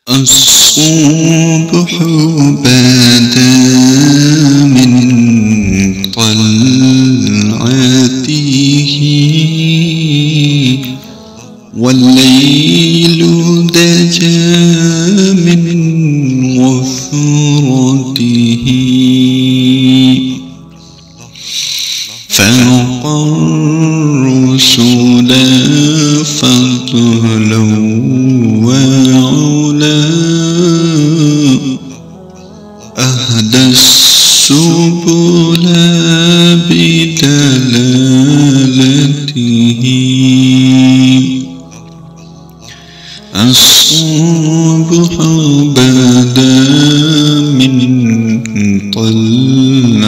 الصبح بدا من طلعته والليل دجى من وفرته فوق الرسل فضلا وعلا أهدى السبل بدلالته الصبح بدا من طلعته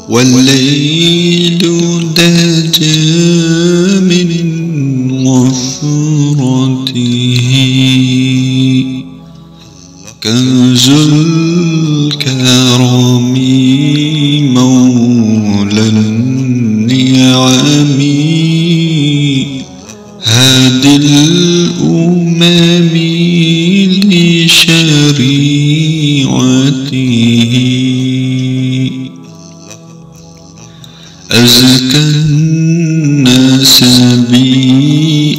والليل دجى من وفرته كنز الكرم مولى النعم هادي الأمم لشريعته أزكى الناس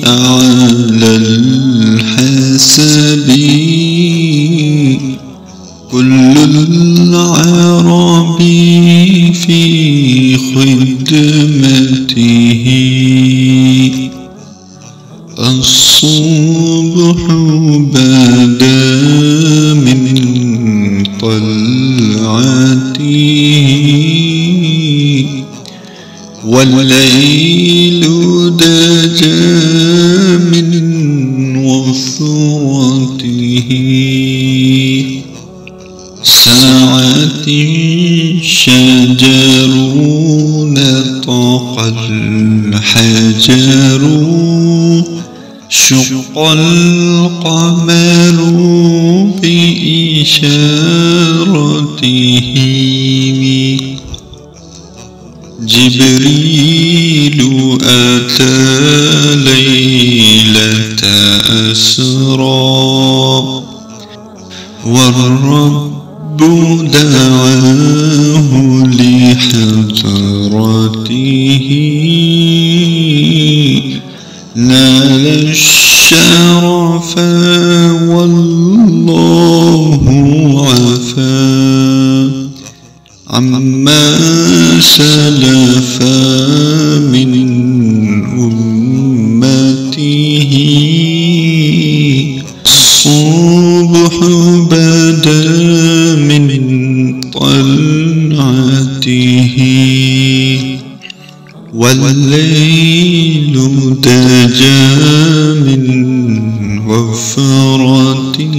بأعلى الحسب كل العرب في خدمته الصبح بدا من طلعته والليل دجى من وفرته ساعة الشجر نطق الحجر شق القمر بإشارته جبريل أتى ليلة أسرى والرب دعاه لحضرته نال الشرف والله عفا عما سلف من أمته الصبح بدا من طلعته والليل دجى من وفرته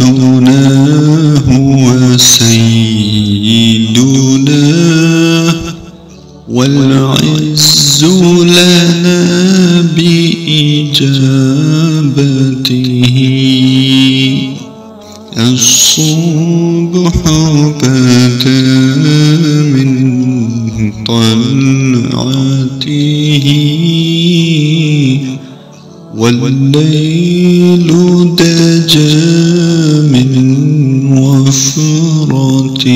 فمحمدنا هو سيدنا والعز لنا بإجابته الصبح بدا من طلعته والليل دجى من وفرته